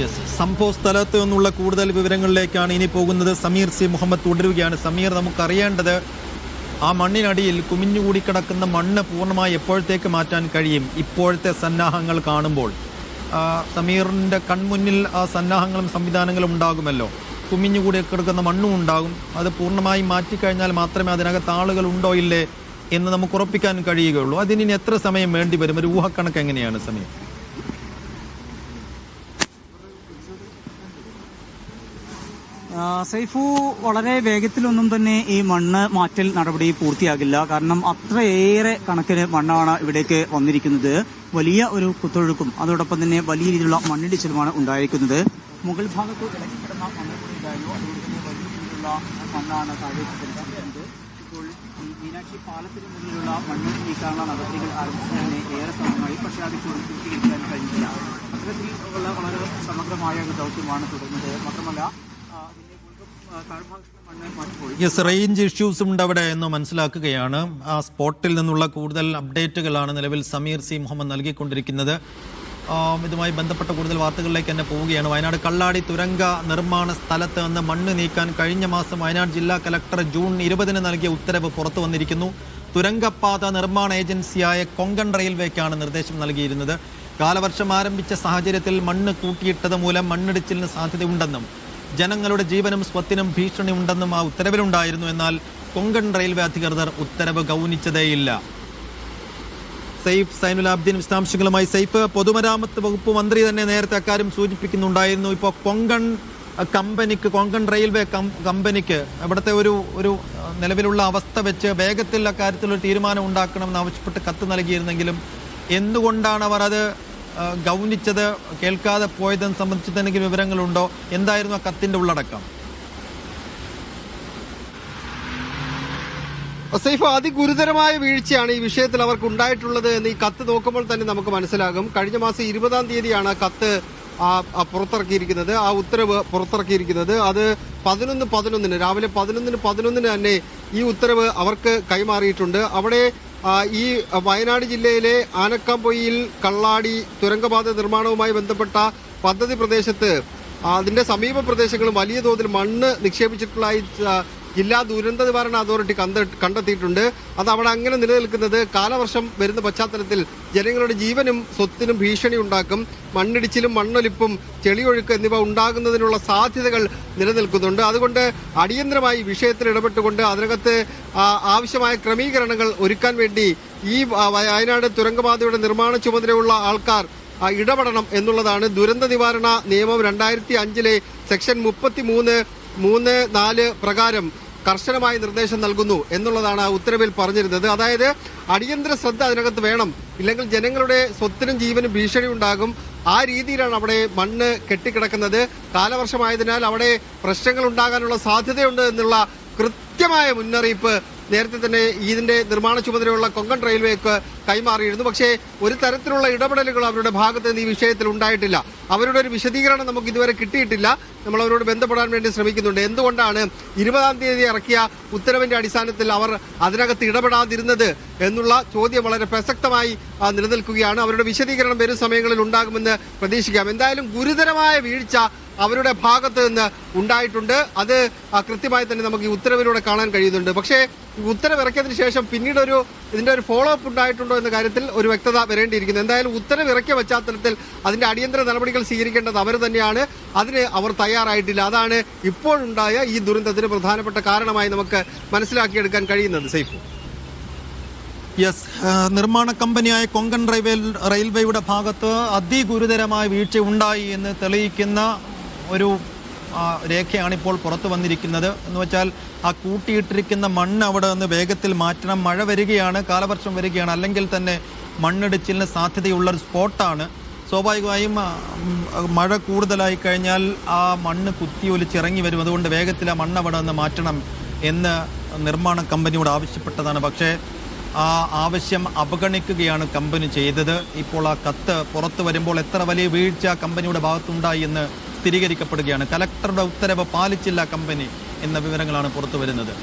Yes, സംഭവ സ്ഥലത്ത് നിന്നുള്ള കൂടുതൽ വിവരങ്ങളിലേക്കാണ് ഇനി പോകുന്നത്. സമീർ സി മുഹമ്മദ് തുടരുകയാണ്. സമീർ, നമുക്കറിയേണ്ടത് ആ മണ്ണിനടിയിൽ കുമിഞ്ഞുകൂടി കിടക്കുന്ന മണ്ണ് പൂർണ്ണമായി എപ്പോഴത്തേക്ക് മാറ്റാൻ കഴിയും? ഇപ്പോഴത്തെ സന്നാഹങ്ങൾ കാണുമ്പോൾ സമീറിൻ്റെ കൺമുന്നിൽ ആ സന്നാഹങ്ങളും സംവിധാനങ്ങളും ഉണ്ടാകുമല്ലോ. കുമിഞ്ഞുകൂടി കിടക്കുന്ന മണ്ണും ഉണ്ടാകും. അത് പൂർണ്ണമായി മാറ്റിക്കഴിഞ്ഞാൽ മാത്രമേ അതിനകത്ത് ആളുകൾ ഉണ്ടോ ഇല്ലേ എന്ന് നമുക്ക് ഉറപ്പിക്കാൻ കഴിയുകയുള്ളൂ. അതിനി എത്ര സമയം വേണ്ടി വരും? ഒരു ഊഹക്കണക്ക് എങ്ങനെയാണ് സമീർ? സൈഫു, വളരെ വേഗത്തിലൊന്നും തന്നെ ഈ മണ്ണ് മാറ്റൽ നടപടി പൂർത്തിയാകില്ല. കാരണം അത്രയേറെ കണക്കിന് മണ്ണാണ് ഇവിടേക്ക് വന്നിരിക്കുന്നത്. വലിയ ഒരു കുത്തൊഴുക്കും അതോടൊപ്പം തന്നെ വലിയ രീതിയിലുള്ള മണ്ണിടിച്ചിലുമാണ് ഉണ്ടായിരിക്കുന്നത്. മുകൾ ഭാഗത്ത് ഇടയ്ക്കിടന്ന മണ്ണ് കൂടി ഉണ്ടായിരുന്നു. അതുകൊണ്ട് തന്നെ വലിയ രീതിയിലുള്ള മണ്ണാണ് താഴേക്ക് തെളിച്ചിരിക്കുന്നത്. ഇപ്പോൾ ഈ മീനാക്ഷി പാലത്തിന് മുന്നിലുള്ള മണ്ണ് നീക്കാനുള്ള നടപടികൾ ആരംഭിച്ചതിന് ഏറെ സമയമായി. പക്ഷേ അത് പൂർത്തീകരിക്കാൻ കഴിഞ്ഞില്ല. അത്തരത്തിലുള്ള വളരെ സമഗ്രമായ ഒരു ദൗത്യമാണ് തുടരുന്നത്. മാത്രമല്ല യെസ്, റേഞ്ച് ഇഷ്യൂസ് ഉണ്ട് അവിടെ എന്ന് മനസ്സിലാക്കുകയാണ്. ആ സ്പോട്ടിൽ നിന്നുള്ള കൂടുതൽ അപ്ഡേറ്റുകളാണ് നിലവിൽ സമീർ സി മുഹമ്മദ് നൽകിക്കൊണ്ടിരിക്കുന്നത്. ഇതുമായി ബന്ധപ്പെട്ട കൂടുതൽ വാർത്തകളിലേക്ക് തന്നെ പോവുകയാണ്. വയനാട് കള്ളാടി തുരങ്ക നിർമ്മാണ സ്ഥലത്ത് നിന്ന് മണ്ണ് നീക്കാൻ കഴിഞ്ഞ മാസം വയനാട് ജില്ലാ കലക്ടർ ജൂൺ 20 നൽകിയ ഉത്തരവ് പുറത്തു വന്നിരിക്കുന്നു. തുരങ്കപാത നിർമ്മാണ ഏജൻസിയായ കൊങ്കൺ റെയിൽവേക്കാണ് നിർദ്ദേശം നൽകിയിരുന്നത്. കാലവർഷം ആരംഭിച്ച സാഹചര്യത്തിൽ മണ്ണ് കൂട്ടിയിട്ടത് മൂലം മണ്ണിടിച്ചിലിന് സാധ്യതയുണ്ടെന്നും ജനങ്ങളുടെ ജീവനും സ്വത്തിനും ഭീഷണി ഉണ്ടെന്നും ആ ഉത്തരവിലുണ്ടായിരുന്നു. എന്നാൽ കൊങ്കൺ റെയിൽവേ അധികൃതർ ഉത്തരവ് ഗൗനിച്ചതേയില്ല. സൈഫ് സൈനുലാബ്ദീൻ വിശദാംശങ്ങളുമായി. സൈഫ്, പൊതുമരാമത്ത് വകുപ്പ് മന്ത്രി തന്നെ നേരത്തെ അക്കാര്യം സൂചിപ്പിക്കുന്നുണ്ടായിരുന്നു. ഇപ്പോൾ കൊങ്കൺ റെയിൽവേ കമ്പനിക്ക് ഇവിടുത്തെ ഒരു നിലവിലുള്ള അവസ്ഥ വെച്ച് വേഗത്തിൽ അക്കാര്യത്തിലൊരു തീരുമാനം ഉണ്ടാക്കണമെന്ന് ആവശ്യപ്പെട്ട് കത്ത് നൽകിയിരുന്നെങ്കിലും എന്തുകൊണ്ടാണ് അവർ അത് ഗൗനിച്ചത്, കേൾക്കാതെ പോയതെന്ന് സംബന്ധിച്ച് എന്തെങ്കിലും വിവരങ്ങളുണ്ടോ? എന്തായിരുന്നു ആ കത്തിന്റെ ഉള്ളടക്കം? സൈഫ്, അതിഗുരുതരമായ വീഴ്ചയാണ് ഈ വിഷയത്തിൽ അവർക്ക് ഉണ്ടായിട്ടുള്ളത് എന്ന് ഈ കത്ത് നോക്കുമ്പോൾ തന്നെ നമുക്ക് മനസ്സിലാകും. കഴിഞ്ഞ മാസം 20 തീയതിയാണ് കത്ത് പുറത്തിറക്കിയിരിക്കുന്നത്, ആ ഉത്തരവ് പുറത്തിറക്കിയിരിക്കുന്നത്. അത് 11 രാവിലെ 11 തന്നെ ഈ ഉത്തരവ് അവർക്ക് കൈമാറിയിട്ടുണ്ട്. അവിടെ ഈ വയനാട് ജില്ലയിലെ ആനക്കാംപൊയിൽ കള്ളാടി തുരങ്കപാത നിർമ്മാണവുമായി ബന്ധപ്പെട്ട പദ്ധതി പ്രദേശത്ത് അതിന്റെ സമീപ പ്രദേശങ്ങളും വലിയ തോതിൽ മണ്ണ് നിക്ഷേപിച്ചിട്ടുള്ളതായി ജില്ലാ ദുരന്ത നിവാരണ അതോറിറ്റി കണ്ടെത്തിയിട്ടുണ്ട്. അത് അവിടെ അങ്ങനെ നിലനിൽക്കുന്നത് കാലവർഷം വരുന്ന പശ്ചാത്തലത്തിൽ ജനങ്ങളുടെ ജീവനും സ്വത്തിനും ഭീഷണി ഉണ്ടാക്കും. മണ്ണിടിച്ചിലും മണ്ണൊലിപ്പും ചെളിയൊഴുക്ക് എന്നിവ ഉണ്ടാകുന്നതിനുള്ള സാധ്യതകൾ നിലനിൽക്കുന്നുണ്ട്. അതുകൊണ്ട് അടിയന്തരമായി വിഷയത്തിൽ ഇടപെട്ടുകൊണ്ട് അതിനകത്ത് ആവശ്യമായ ക്രമീകരണങ്ങൾ ഒരുക്കാൻ വേണ്ടി ഈ വയനാട് തുരങ്കപാതയുടെ നിർമ്മാണ ചുമതലയുള്ള ആൾക്കാർ ഇടപെടണം എന്നുള്ളതാണ് ദുരന്ത നിവാരണ നിയമം 2005 സെക്ഷൻ 33(3)(4) പ്രകാരം കർശനമായ നിർദ്ദേശം നൽകുന്നു എന്നുള്ളതാണ് ആ ഉത്തരവിൽ പറഞ്ഞിരുന്നത്. അതായത് അടിയന്തര ശ്രദ്ധ അതിനകത്ത് വേണം, ഇല്ലെങ്കിൽ ജനങ്ങളുടെ സ്വത്തിനും ജീവനും ഭീഷണി ഉണ്ടാകും. ആ രീതിയിലാണ് അവിടെ മണ്ണ് കെട്ടിക്കിടക്കുന്നത്. കാലവർഷമായതിനാൽ അവിടെ പ്രശ്നങ്ങൾ ഉണ്ടാകാനുള്ള സാധ്യതയുണ്ട് എന്നുള്ള കൃത്യമായ മുന്നറിയിപ്പ് നേരത്തെ തന്നെ ഇതിന്റെ നിർമ്മാണ ചുമതലയുള്ള കൊങ്കൺ റെയിൽവേക്ക് കൈമാറിയിരുന്നു. പക്ഷേ ഒരു തരത്തിലുള്ള ഇടപെടലുകൾ അവരുടെ ഭാഗത്ത് നിന്ന് ഈ വിഷയത്തിൽ ഉണ്ടായിട്ടില്ല. അവരുടെ ഒരു വിശദീകരണം നമുക്ക് ഇതുവരെ കിട്ടിയിട്ടില്ല. നമ്മൾ അവരോട് ബന്ധപ്പെടാൻ വേണ്ടി ശ്രമിക്കുന്നുണ്ട്. എന്തുകൊണ്ടാണ് 20 തീയതി ഇറക്കിയ ഉത്തരവിന്റെ അടിസ്ഥാനത്തിൽ അവർ അതിനകത്ത് ഇടപെടാതിരുന്നത് എന്നുള്ള ചോദ്യം വളരെ പ്രസക്തമായി നിലനിൽക്കുകയാണ്. അവരുടെ വിശദീകരണം വരും സമയങ്ങളിൽ ഉണ്ടാകുമെന്ന് പ്രതീക്ഷിക്കാം. എന്തായാലും ഗുരുതരമായ വീഴ്ച അവരുടെ ഭാഗത്ത് നിന്ന് ഉണ്ടായിട്ടുണ്ട്. അത് കൃത്യമായി തന്നെ നമുക്ക് ഈ ഉത്തരവിലൂടെ കാണാൻ കഴിയുന്നുണ്ട്. പക്ഷേ ഈ ഉത്തരവ് ഇറക്കിയതിന് ശേഷം പിന്നീട് ഇതിന്റെ ഒരു ഫോളോ അപ്പ് ഉണ്ടായിട്ടുണ്ടോ എന്ന കാര്യത്തിൽ ഒരു വ്യക്തത വരേണ്ടിയിരിക്കുന്നു. എന്തായാലും ഉത്തരവ് ഇറക്കിയ പശ്ചാത്തലത്തിൽ അതിന്റെ അടിയന്തര നടപടികൾ സ്വീകരിക്കേണ്ടത് അവർ തന്നെയാണ്. അതിന് അവർ തയ്യാറായിട്ടില്ല. അതാണ് ഇപ്പോഴുണ്ടായ ഈ ദുരന്തത്തിന് പ്രധാനപ്പെട്ട കാരണമായി നമുക്ക് മനസ്സിലാക്കിയെടുക്കാൻ കഴിയുന്നത്. സൈഫ്, യെസ്, നിർമ്മാണ കമ്പനിയായ കൊങ്കൺ റെയിൽവേയുടെ ഭാഗത്ത് അതിഗുരുതരമായ വീഴ്ച ഉണ്ടായി എന്ന് തെളിയിക്കുന്ന ഒരു രേഖയാണ് ഇപ്പോൾ പുറത്തു വന്നിരിക്കുന്നത്. എന്ന് വെച്ചാൽ ആ കൂട്ടിയിട്ടിരിക്കുന്ന മണ്ണ് അവിടെ നിന്ന് വേഗത്തിൽ മാറ്റണം. മഴ വരികയാണ്, കാലവർഷം വരികയാണ്, അല്ലെങ്കിൽ തന്നെ മണ്ണിടിച്ചിലിന് സാധ്യതയുള്ളൊരു സ്പോട്ടാണ്. സ്വാഭാവികമായും മഴ കൂടുതലായി കഴിഞ്ഞാൽ ആ മണ്ണ് കുത്തിയൊലിച്ചിറങ്ങി വരും. അതുകൊണ്ട് വേഗത്തിൽ ആ മണ്ണ് അവിടെ നിന്ന് മാറ്റണം എന്ന് നിർമ്മാണ കമ്പനിയോട് ആവശ്യപ്പെട്ടതാണ്. പക്ഷേ ആ ആവശ്യം അവഗണിക്കുകയാണ് കമ്പനി ചെയ്തത്. ഇപ്പോൾ ആ കത്ത് പുറത്തു വരുമ്പോൾ എത്ര വലിയ വീഴ്ച കമ്പനിയുടെ ഭാഗത്തുണ്ടായി എന്ന് സ്ഥിരീകരിക്കപ്പെടുകയാണ്. കലക്ടറുടെ ഉത്തരവ് പാലിച്ചില്ല കമ്പനി എന്ന വിവരങ്ങളാണ് പുറത്തു വരുന്നത്.